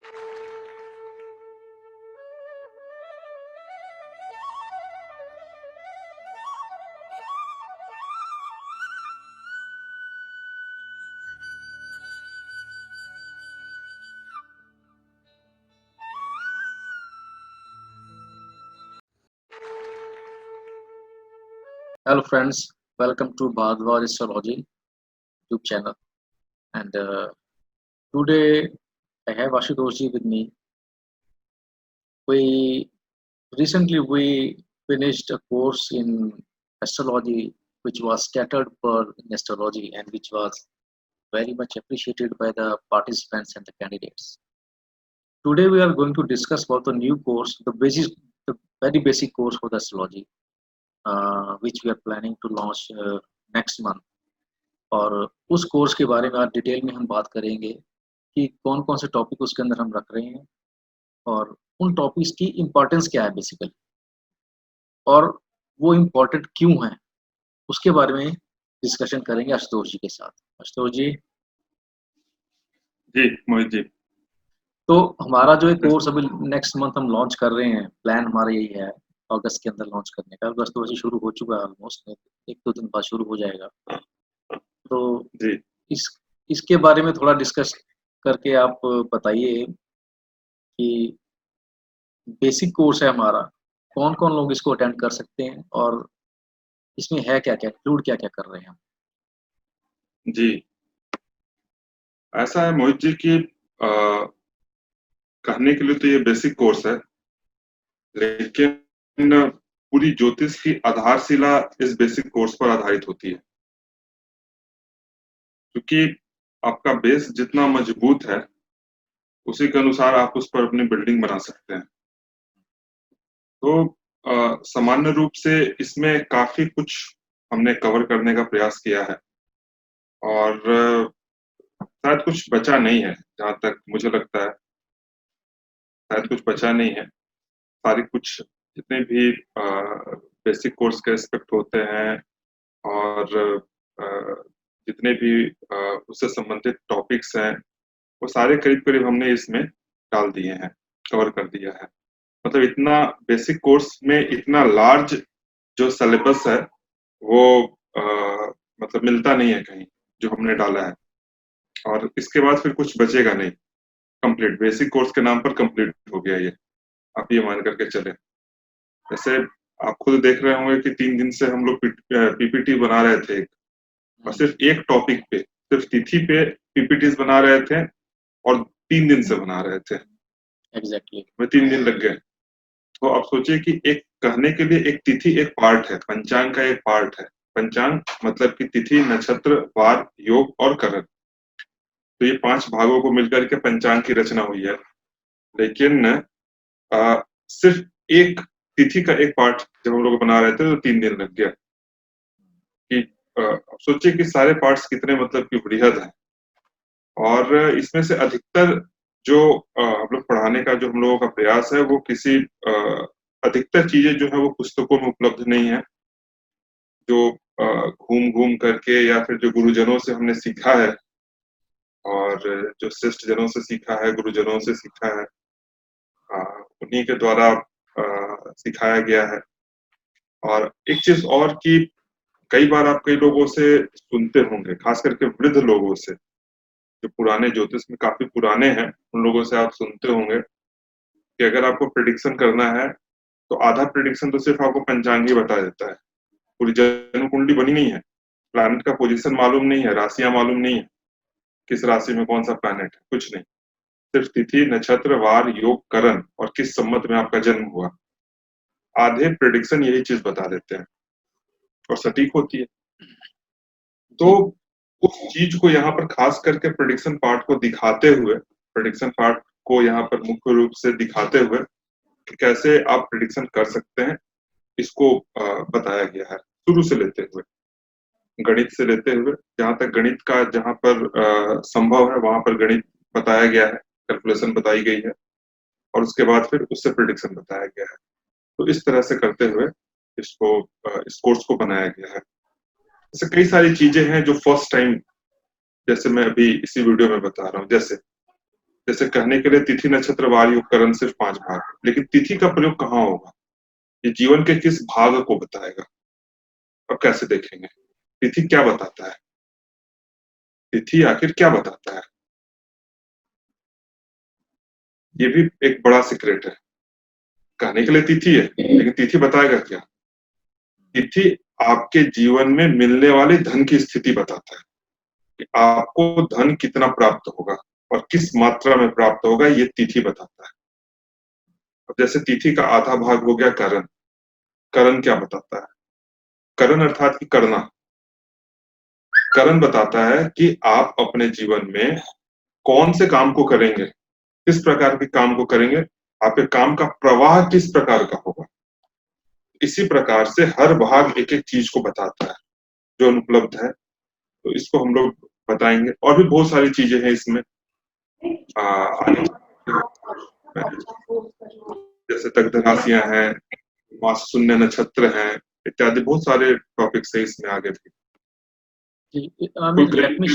Hello friends, welcome to Bhardwaj Astrology YouTube channel. And today I have Ashutoshi with me. We recently finished a course in astrology, which was scattered per in astrology, and which was very much appreciated by the participants and the candidates. Today we are going to discuss about the new course, the very basic course for the astrology, which we are planning to launch next month. और उस course के बारे में आज detail में हम बात करेंगे कि कौन कौन से टॉपिक उसके अंदर हम रख रहे हैं और उन टॉपिक्स की इम्पोर्टेंस क्या है बेसिकली, और वो इम्पोर्टेंट क्यों हैं, उसके बारे में डिस्कशन करेंगे आशुतोष जी के साथ। आशुतोष जी। जी मोहित जी। तो हमारा जो एक कोर्स अभी नेक्स्ट मंथ हम लॉन्च कर रहे हैं, प्लान हमारा यही है अगस्त के अंदर लॉन्च करने का। अगस्त तो वैसे शुरू हो चुका है, ऑलमोस्ट 1-2 दिन बाद शुरू हो जाएगा। तो जी इसके बारे में थोड़ा डिस्कस करके आप बताइए कि बेसिक कोर्स है हमारा, कौन कौन लोग इसको अटेंड कर सकते हैं और इसमें है क्या क्या, इंक्लूड क्या क्या कर रहे हैं हम। जी, ऐसा है मोहित जी कि कहने के लिए तो ये बेसिक कोर्स है, लेकिन पूरी ज्योतिष की आधारशिला इस बेसिक कोर्स पर आधारित होती है, क्योंकि आपका बेस जितना मजबूत है उसी के अनुसार आप उस पर अपनी बिल्डिंग बना सकते हैं। तो सामान्य रूप से इसमें काफी कुछ हमने कवर करने का प्रयास किया है और शायद कुछ बचा नहीं है, जहाँ तक मुझे लगता है शायद कुछ बचा नहीं है। सारी कुछ जितने भी बेसिक कोर्स के एस्पेक्ट होते हैं और जितने भी उससे संबंधित टॉपिक्स हैं वो सारे करीब-करीब हमने इसमें डाल दिए हैं, कवर कर दिया है। मतलब इतना बेसिक कोर्स में इतना लार्ज जो सिलेबस है वो मतलब मिलता नहीं है कहीं, जो हमने डाला है। और इसके बाद फिर कुछ बचेगा नहीं, कंप्लीट बेसिक कोर्स के नाम पर कंप्लीट हो गया ये, आप ये मान करके चले। जैसे आप खुद देख रहे होंगे कि 3 दिन से हम लोग पीपीटी बना रहे थे और सिर्फ एक टॉपिक पे, सिर्फ तिथि पे पीपीटीज बना रहे थे और 3 दिन से बना रहे थे। एग्जैक्टली में 3 दिन लग गए। तो आप सोचिए कि एक कहने के लिए एक तिथि एक पार्ट है, पंचांग का एक पार्ट है। पंचांग मतलब कि तिथि, नक्षत्र, वार, योग और करण। तो ये 5 भागों को मिलकर के पंचांग की रचना हुई है। लेकिन सिर्फ एक तिथि का एक पार्ट जब हम लोग बना रहे थे तो 3 दिन लग गया। कि सोचिए कि सारे पार्ट्स कितने मतलब कि बृहद हैं और इसमें से अधिकतर जो हम लोग पढ़ाने का जो हम लोगों का प्रयास है वो किसी अधिकतर चीजें जो है वो पुस्तकों में उपलब्ध नहीं है, जो घूम-घूम करके या फिर जो गुरुजनों से हमने सीखा है और जो श्रेष्ठ जनों से सीखा है, गुरुजनों से सीखा है, उन्हीं के द्वारा सिखाया गया है। और एक चीज और कि कई बार आप कई लोगों से सुनते होंगे, खास करके वृद्ध लोगों से, जो पुराने ज्योतिष में काफी पुराने हैं, उन लोगों से आप सुनते होंगे कि अगर आपको प्रेडिक्शन करना है तो आधा प्रेडिक्शन तो सिर्फ आपको पंचांग ही बता देता है। पूरी जन्म कुंडली बनी नहीं है, प्लैनेट का पोजीशन मालूम नहीं है, राशियां मालूम नहीं है, किस राशि में कौन सा प्लैनेट है, कुछ नहीं। सिर्फ तिथि, नक्षत्र, वार, योग, करण और किस संवत में आपका जन्म हुआ, आधे प्रेडिक्शन यही चीज बता देते हैं और सटीक होती है। तो उस चीज को यहाँ पर खास करके प्रेडिक्शन पार्ट को दिखाते हुए, प्रेडिक्शन पार्ट को यहाँ पर मुख्य रूप से दिखाते हुए कि कैसे आप प्रेडिक्शन कर सकते हैं, इसको बताया गया है। शुरू से लेते हुए, गणित से लेते हुए, जहाँ तक गणित का जहाँ पर संभव है वहां पर गणित बताया गया है, कैलकुलेशन बताई गई है और उसके बाद फिर उससे प्रेडिक्शन बताया गया है। तो इस तरह से करते हुए इसको इस कोर्स को बनाया गया है। ऐसे कई सारी चीजें हैं जो फर्स्ट टाइम, जैसे मैं अभी इसी वीडियो में बता रहा हूँ, जैसे कहने के लिए तिथि नक्षत्र वार योग करण सिर्फ 5 भाग, लेकिन तिथि का प्रयोग कहाँ होगा, ये जीवन के किस भाग को बताएगा, अब कैसे देखेंगे तिथि क्या बताता है, तिथि आखिर क्या बताता है, ये भी एक बड़ा सीक्रेट है। कहने के लिए तिथि है, लेकिन तिथि बताएगा क्या? तिथि आपके जीवन में मिलने वाले धन की स्थिति बताता है कि आपको धन कितना प्राप्त होगा और किस मात्रा में प्राप्त होगा, ये तिथि बताता है। अब जैसे तिथि का आधा भाग हो गया करण। करण क्या बताता है? करण अर्थात कि करना। करण बताता है कि आप अपने जीवन में कौन से काम को करेंगे, किस प्रकार के काम को करेंगे, आपके काम का प्रवाह किस प्रकार का होगा। इसी प्रकार से हर भाग एक एक चीज को बताता है जो अनुपलब्ध है, तो इसको हम लोग बताएंगे। और भी बहुत सारी चीजें हैं इसमें, आगे जैसे तक राशियां हैं, मास शून्य नक्षत्र हैं, इत्यादि बहुत सारे टॉपिक्स है इसमें आगे भी। लेट मी,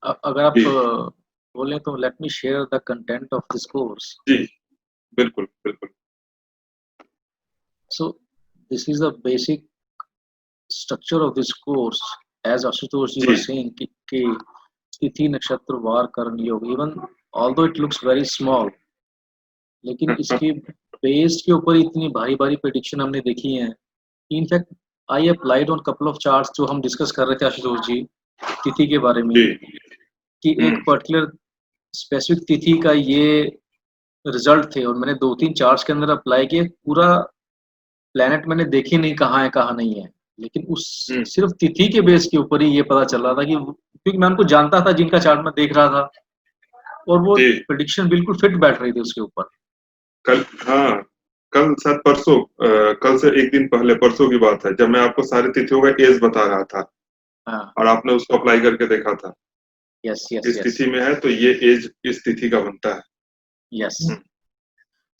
अगर आप बोले तो let me share the content of this course. जी बिल्कुल बिल्कुल। So this is the basic structure of this course, as Ashutosh ji was saying कि तिथि नक्षत्र वार करण योग, even although it looks very small, लेकिन इसके बेस के ऊपर इतनी भारी भारी प्रेडिक्शन हमने देखी हैं। In fact I applied on couple of charts जो हम डिस्कस कर रहे थे आशुतोष जी तिथि के बारे में, कि एक पर्टिकुलर स्पेसिफिक तिथि का ये रिजल्ट थे, और मैंने 2-3 चार्ट्स के अंदर अप्लाई किए। पूरा प्लेनेट मैंने देखी नहीं कहाँ है कहाँ नहीं है, लेकिन उस सिर्फ तिथि के बेस के ऊपर ही ये पता चल रहा था कि, क्योंकि मैं उनको जानता था जिनका चार्ट मैं देख रहा था, और वो प्रेडिक्शन बिल्कुल फिट बैठ रही थी उसके ऊपर। कल, हाँ कल शायद परसों, कल से एक दिन पहले, परसों की बात है, जब मैं आपको सारी तिथियों का एज बता रहा था, और आपने उसको अप्लाई करके देखा था। यस यस, इस तिथि में है तो ये एज इस तिथि का बनता है। Yes,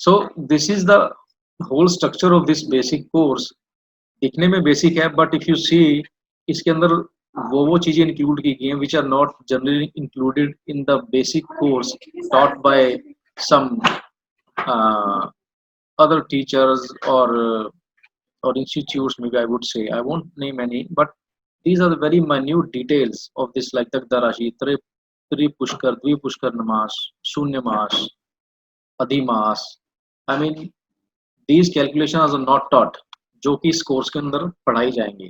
so this is the whole structure of this basic course. दिखने में बेसिक है, बट इफ यू सी इसके अंदर वो चीजें इंक्लूड की गई हैं which are not generally included in the basic course taught by some other teachers or institutes, maybe I would say. I won't name any, but these are the very minute details of this, like Dagda Rashi, Tripushkar, Dvipushkar Namas, Shunya Mas, Adhimas. I mean, these calculations are not taught, जो कि इस course के अंदर पढ़ाई जाएंगी।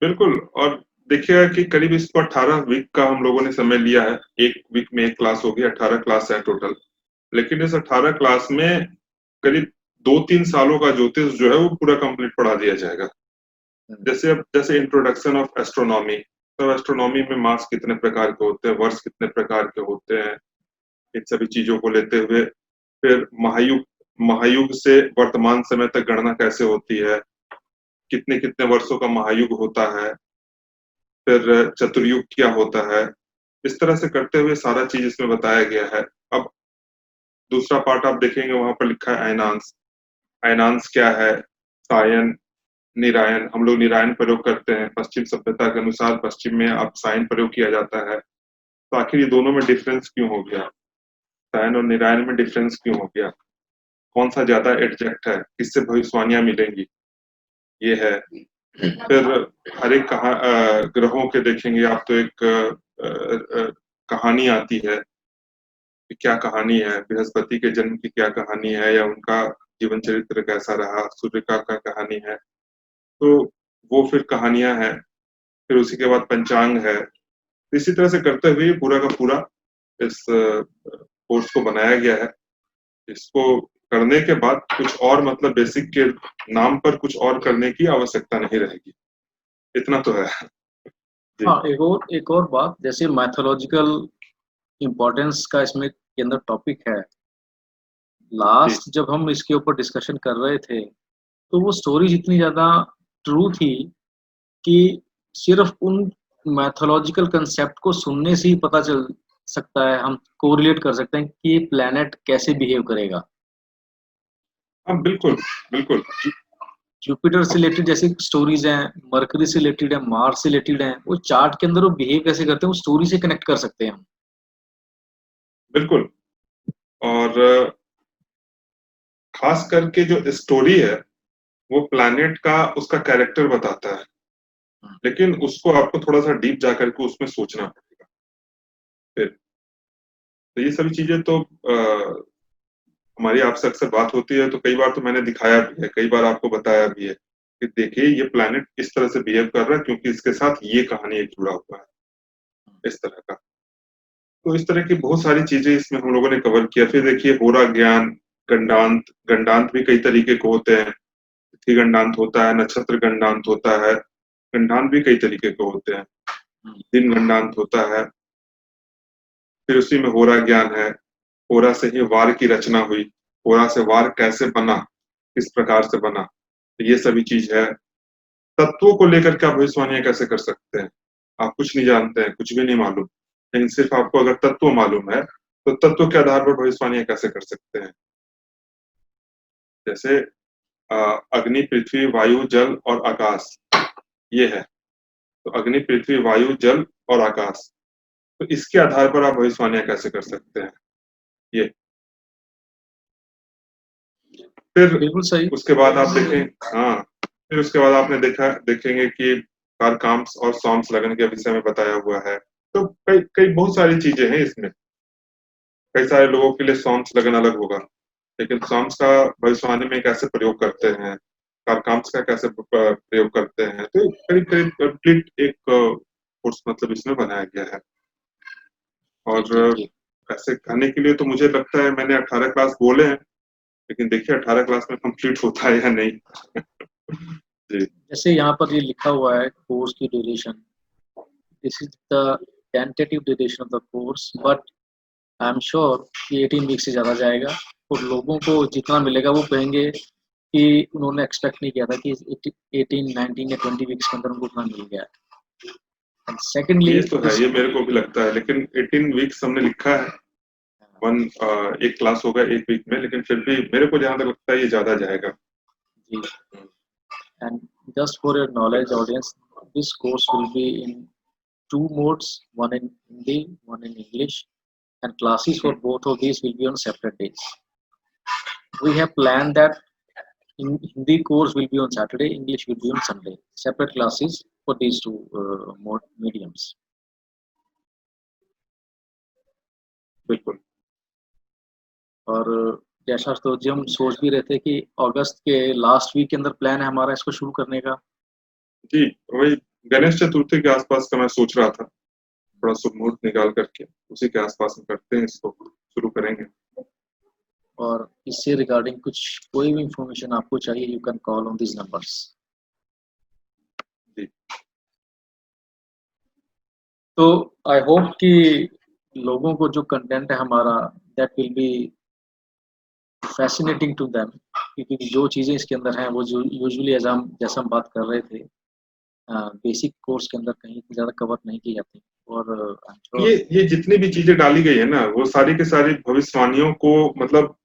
बिल्कुल, और देखिएगा कि करीब इसको 18 वीक का हम लोगों ने समय लिया है। एक वीक में एक क्लास होगी, 18 क्लास है टोटल। लेकिन इस 18 क्लास में करीब 2-3 सालों का ज्योतिष जो है वो पूरा कंप्लीट पढ़ा दिया जाएगा। जैसे इंट्रोडक्शन ऑफ एस्ट्रोनॉमी, तो एस्ट्रोनॉमी में मास कितने प्रकार के होते हैं, वर्ष कितने प्रकार के होते हैं, इन सभी चीजों को लेते हुए फिर महायुग से वर्तमान समय तक गणना कैसे होती है, कितने कितने वर्षों का महायुग होता है, फिर चतुर्युग क्या होता है, इस तरह से करते हुए सारा चीज इसमें बताया गया है। अब दूसरा पार्ट आप देखेंगे, वहां पर लिखा है अयनांश। अयनांश क्या है? सायन, निरायन। हम लोग निरायन प्रयोग करते हैं, पश्चिम सभ्यता के अनुसार पश्चिम में अब सायन प्रयोग किया जाता है। तो आखिर ये दोनों में डिफरेंस क्यों हो गया? सायन और निरायन में डिफरेंस क्यों हो गया? कौन सा ज्यादा एग्जैक्ट है, किससे भविष्यवाणियां मिलेंगी, ये है। फिर हर एक ग्रहों के देखेंगे आप तो एक कहानी आती है कि क्या कहानी है, बृहस्पति के जन्म की क्या कहानी है, या उनका जीवन चरित्र कैसा रहा, सूर्य का कहानी है, तो वो फिर कहानियां हैं। फिर उसी के बाद पंचांग है। इसी तरह से करते हुए पूरा का पूरा इस कोर्स को बनाया गया है। इसको करने के बाद कुछ और, मतलब बेसिक के नाम पर कुछ और करने की आवश्यकता नहीं रहेगी, इतना तो है। हाँ, एक और बात, जैसे मैथोलॉजिकल इम्पोर्टेंस का इसमें के अंदर टॉपिक है। लास्ट जब हम इसके ऊपर डिस्कशन कर रहे थे तो वो स्टोरीज इतनी ज्यादा ट्रू थी कि सिर्फ उन मैथोलॉजिकल कंसेप्ट को सुनने से ही पता चल सकता है, हम कोरिलेट कर सकते हैं कि ये प्लेनेट कैसे बिहेव करेगा। हाँ बिल्कुल बिल्कुल। जुपिटर से रिलेटेड जैसे स्टोरीज हैं, मरकरी से रिलेटेड है, मार्स से रिलेटेड है, वो चार्ट के अंदर वो बिहेव कैसे करते हैं वो स्टोरी से कनेक्ट कर सकते हैं हम। बिल्कुल। और खास करके जो स्टोरी है वो प्लैनेट का उसका कैरेक्टर बताता है, लेकिन उसको आपको थोड़ा सा डीप जाकर के उसमें सोचना पड़ेगा फिर। तो ये सभी चीजें तो हमारी आपसे अक्सर बात होती है, तो कई बार तो मैंने दिखाया भी है, कई बार आपको बताया भी है कि देखिए ये प्लैनेट इस तरह से बिहेव कर रहा है क्योंकि इसके साथ ये कहानी एक जुड़ा हुआ है, इस तरह का। तो इस तरह की बहुत सारी चीजें इसमें हम लोगों ने कवर किया। फिर देखिए होरा ज्ञान, गंडांत, गंडांत भी कई तरीके के होते हैं। तिथि गंडांत होता है, नक्षत्र गंडांत होता है, गंडांत भी कई तरीके के होते हैं, दिन गंडांत होता है। फिर उसी में होरा ज्ञान है, होरा से ही वार की रचना हुई, होरा से वार कैसे बना, किस प्रकार से बना, तो ये सभी चीज है। तत्वों को लेकर के आप भविष्यवाणियां कैसे कर सकते हैं? आप कुछ नहीं जानते हैं, कुछ भी नहीं मालूम, लेकिन सिर्फ आपको अगर तत्व मालूम है तो तत्व के आधार पर भविष्यवाणियां कैसे कर सकते हैं? जैसे अ, अग्नि, पृथ्वी, वायु, जल और आकाश, ये है। तो अग्नि, पृथ्वी, वायु, जल और आकाश, तो इसके आधार पर आप भविष्यवाणियां कैसे कर सकते हैं? ये फिर बिल्कुल सही। उसके बाद आप देखें, हाँ, फिर उसके बाद आपने देखेंगे कि कारकाम्स और सॉम्स लगन के विषय में बताया हुआ है। तो कई कई बहुत सारी चीजें हैं इसमें। कई सारे लोगों के लिए सॉम्स लगन अलग होगा, लेकिन सॉम्स का भविष्यवाणी में कैसे प्रयोग करते हैं, कारकाम्स का कैसे प्रयोग करते हैं, तो करीब करीब कंप्लीट एक कोर्स मतलब इसमें बनाया गया है। जी जी और जी। ऐसे कहने के लिए तो मुझे लगता है मैंने 18 क्लास बोले हैं, लेकिन देखिए 18 क्लास में कंप्लीट होता है या नहीं। जी। जैसे यहाँ पर ये लिखा हुआ है कोर्स की duration, this is the tentative duration of the course, but I am sure कि 18 वीक से ज़्यादा जाएगा। और लोगों को जितना मिलेगा वो कहेंगे कि उन्होंने एक्सपेक्ट नहीं किया था कि 18, 19 या 20 वीक्स के अंदर उनको उतना मिल गया। एंड सेकेंडली ये तो है, दिस, ये मेरे को भी लगता है, लेकिन 18 वीक्स हमने लिखा है। वन एक क्लास होगा एक वीक में, लेकिन फिर भी मेरे को जहां तक लगता है ये ज्यादा जाएगा। जी। And just for your knowledge audience, this course will be in two modes, one in Hindi, one in English, and classes for both of these will be on separate days. We have planned that in Hindi course will be on Saturday, English will be on Sunday. Separate classes for these two mode mediums. बिल्कुल। और जैसा तो जी हम सोच भी रहे थे कि अगस्त के लास्ट वीक के अंदर प्लान है हमारा इसको शुरू करने का। जी, वही गणेश चतुर्थी के आसपास का मैं सोच रहा था, थोड़ा शुभ मुहूर्त निकाल करके उसी के आसपास में करते हैं, इसको शुरू करेंगे। और इससे रिगार्डिंग कुछ कोई भी इंफॉर्मेशन आपको चाहिए, you can call on this numbers. जी। तो आई होप कि लोगों को जो कंटेंट है हमारा that will be fascinating to them, क्योंकि जो चीज़ें इसके अंदर हैं वो जो यूजुअली एज हम जैसा हम बात कर रहे थे बेसिक कोर्स के अंदर कहीं ज़्यादा कवर नहीं की जाती। और आई एम श्योर। ये जितनी भी चीजें डाली गई है ना, वो सारी की सारी भविष्यवाणियों को मतलब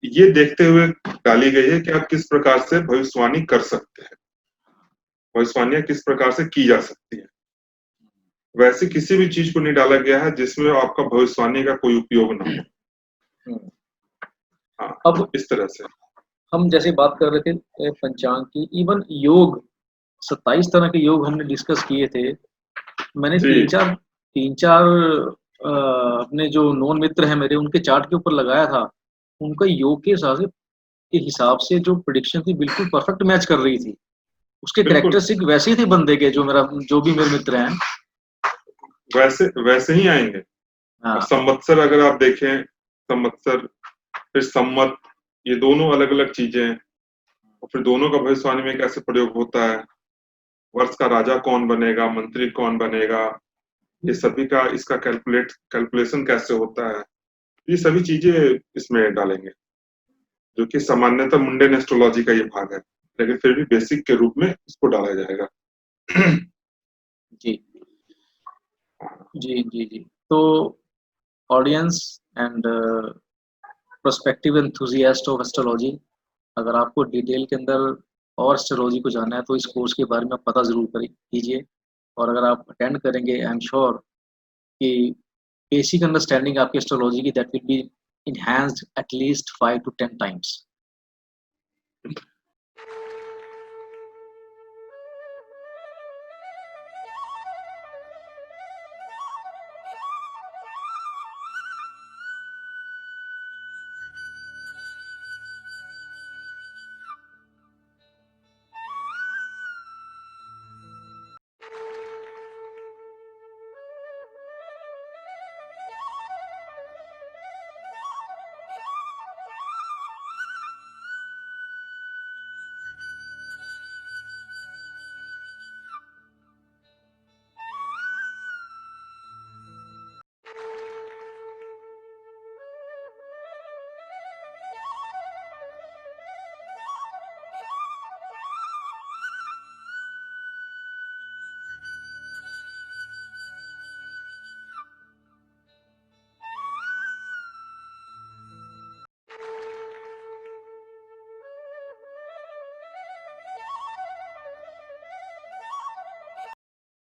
ये देखते हुए डाली गई है कि आप किस प्रकार से भविष्यवाणी कर सकते हैं, भविष्यवाणियां किस प्रकार से की जा सकती है। वैसे किसी भी चीज को नहीं डाला गया है जिसमें आपका भविष्यवाणी का कोई उपयोग ना हो। हाँ, अब इस तरह से। हम जैसे बात कर रहे थे पंचांग की, इवन योग 27 तरह के योग हमने डिस्कस किए थे। मैंने तीन जी, चार तीन चार अपने जो नॉन मित्र हैं मेरे उनके चार्ट के ऊपर लगाया था। उनका योग के हिसाब से जो प्रिडिक्शन थी बिल्कुल परफेक्ट मैच कर रही थी। उसके बिल्कुल करेक्टरिस्टिक वैसे ही थे बंदे के, जो भी मेरे मित्र हैं। वैसे वैसे ही आएंगे। अब हाँ। संवत्सर अगर आप देखें, संवत्सर फिर सम्मत, ये दोनों अलग अलग चीजें हैं। और फिर दोनों का भविष्यवाणी में कैसे प्रयोग होता है, वर्ष का राजा कौन बनेगा, मंत्री कौन बनेगा, ये सभी का इसका कैलकुलेशन कैसे होता है, ये सभी चीजें इसमें डालेंगे, जो कि सामान्यतः मुंडेन एस्ट्रोलॉजी का ये भाग है, लेकिन फिर भी बेसिक के रूप में इसको डाला जाएगा। जी जी जी जी। तो audience and prospective enthusiast of astrology, अगर आपको डिटेल के अंदर और एस्ट्रोलॉजी को जानना है तो इस कोर्स के बारे में पता ज़रूर कीजिए। और अगर आप अटेंड करेंगे, आई एम श्योर कि बेसिक अंडरस्टैंडिंग आपकी एस्ट्रोलॉजी की that will B enhanced at least 5 to 10 times.